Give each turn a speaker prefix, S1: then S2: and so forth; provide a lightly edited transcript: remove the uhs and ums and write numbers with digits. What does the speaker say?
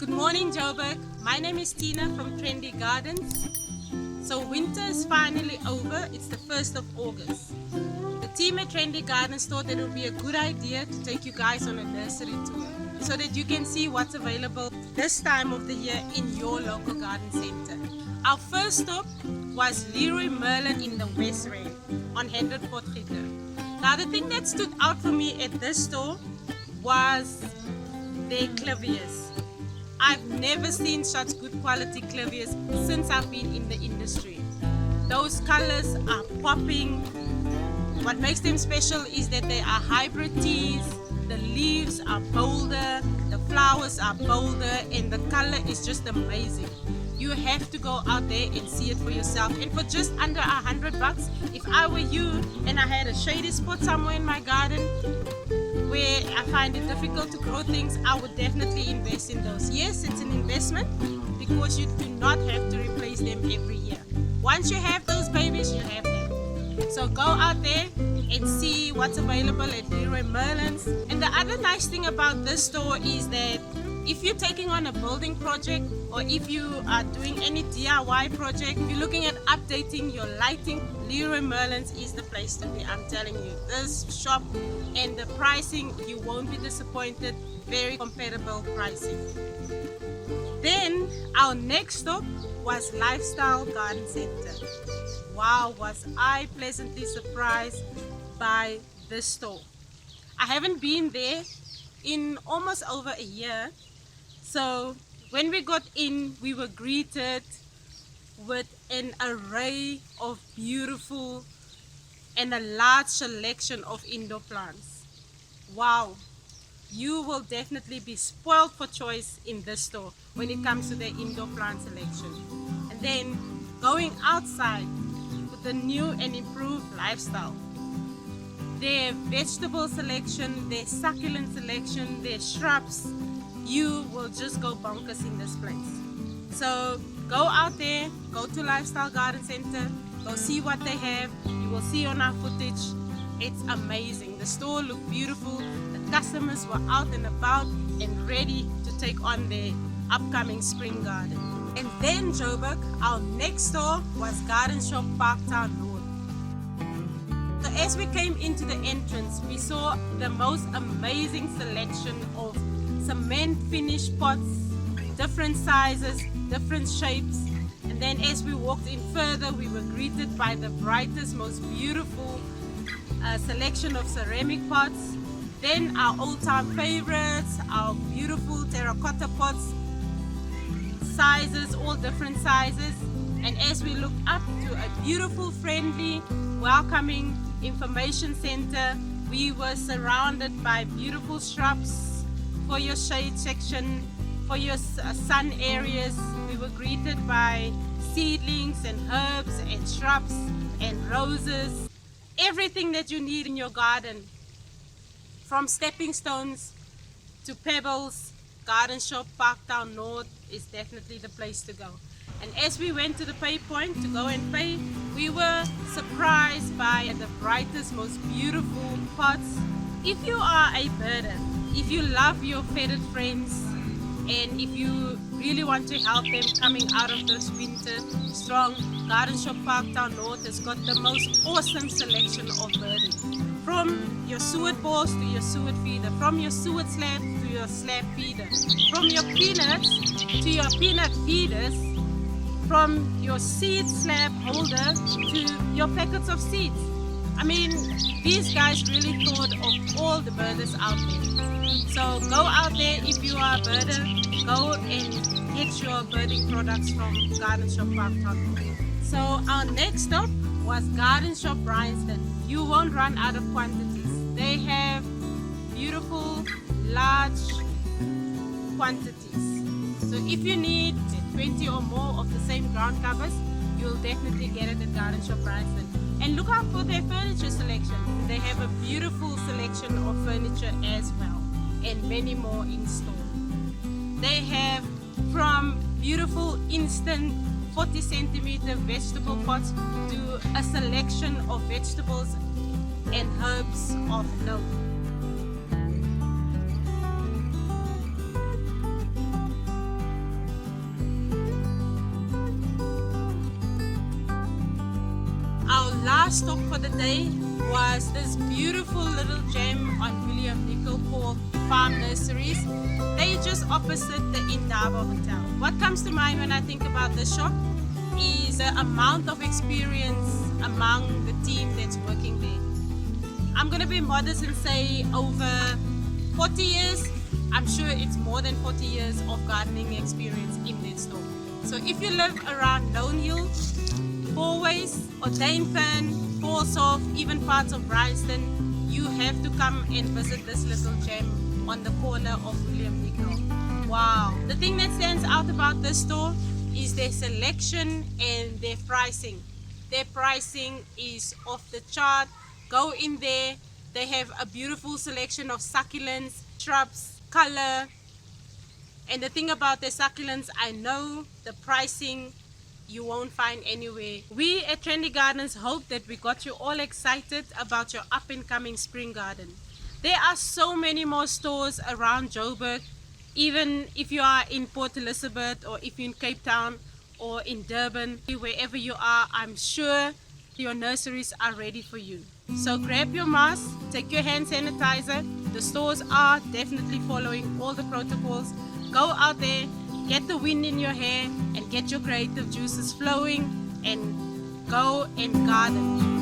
S1: Good morning, Joburg. My name is Tina from Trendy Gardens. So winter is finally over. It's the 1st of August. The team at Trendy Gardens thought that it would be a good idea to take you guys on a nursery tour so that you can see what's available this time of the year in your local garden center. Our first stop was Leroy Merlin in the West Rand on 100 Potgieter. Now the thing that stood out for me at this store was their clivias. I've never seen such good quality clivias since I've been in the industry. Those colors are popping. What makes them special is that they are hybrid teas, the leaves are bolder, the flowers are bolder, and the color is just amazing. You have to go out there and see it for yourself. And for just under $100, if I were you and I had a shady spot somewhere in my garden where I find it difficult to grow things, I would definitely invest in those. Yes, it's an investment because you do not have to replace them every year. Once you have those babies, you have them. So go out there and see what's available at Leroy Merlin's. And the other nice thing about this store is that if you're taking on a building project or if you are doing any DIY project, if you're looking at updating your lighting, Leroy Merlin's is the place to be. I'm telling you, this shop and the pricing, you won't be disappointed. Very compatible pricing. Then our next stop was Lifestyle Garden Center. Wow, was I pleasantly surprised by this store. I haven't been there in almost over a year. So when we got in, we were greeted with an array of beautiful and a large selection of indoor plants. Wow, you will definitely be spoiled for choice in this store when it comes to the indoor plant selection. And then going outside with the new and improved Lifestyle. Their vegetable selection, their succulent selection, their shrubs, you will just go bonkers in this place. So go out there, go to Lifestyle Garden Center, go see what they have. You will see on our footage, it's amazing. The store looked beautiful, the customers were out and about and ready to take on their upcoming spring garden. And then Joburg, our next store was Garden Shop Parktown North. So as we came into the entrance, we saw the most amazing selection of cement finished pots, different sizes, different shapes. And then as we walked in further, we were greeted by the brightest, most beautiful selection of ceramic pots. Then our old-time favorites, our beautiful terracotta pots, sizes, all different sizes. And as we looked up to a beautiful, friendly, welcoming information center, we were surrounded by beautiful shrubs for your shade section, for your sun areas. We were greeted by seedlings and herbs and shrubs and roses. Everything that you need in your garden, from stepping stones to pebbles, Garden Shop Parktown North is definitely the place to go. And as we went to the pay point to go and pay, we were surprised by the brightest, most beautiful pots. If you are a birder, if you love your feathered friends, and if you really want to help them coming out of this winter strong, Garden Shop Parktown North has got the most awesome selection of birding. From your suet balls to your suet feeder, from your suet slab to your slab feeder, from your peanuts to your peanut feeders, from your seed slab holder to your packets of seeds. I mean, these guys really thought of all the birders out there. So go out there if you are a birder, go and get your birding products from Garden Shop Parktown. So our next stop was Garden Shop Bryanston. You won't run out of quantities. They have beautiful, large quantities. So if you need 20 or more of the same ground covers, you'll definitely get it at Garden Shop Bryanston. And look out for their furniture selection. They have a beautiful selection of furniture as well, and many more in store. They have from beautiful instant 40 centimeter vegetable pots to a selection of vegetables and herbs of note. last stop for the day was this beautiful little gem on William Nicol called Farm Nurseries. They're just opposite the Indaba Hotel. What comes to mind when I think about this shop is the amount of experience among the team that's working there. I'm gonna be modest and say over 40 years. I'm sure it's more than 40 years of gardening experience in that store. So if you live around Lone Hill, Fourways, or Dainfern, Paulshof, even parts of Bryanston, you have to come and visit this little gem on the corner of William Nicol. Wow! The thing that stands out about this store is their selection and their pricing. Their pricing is off the chart. Go in there, they have a beautiful selection of succulents, shrubs, color. And the thing about their succulents, I know the pricing you won't find anywhere. We at Trendy Gardens hope that we got you all excited about your up and coming spring garden. There are so many more stores around Joburg, even if you are in Port Elizabeth or if you're in Cape Town or in Durban, wherever you are, I'm sure your nurseries are ready for you. So grab your mask, take your hand sanitizer. The stores are definitely following all the protocols. Go out there, get the wind in your hair and get your creative juices flowing and go and garden.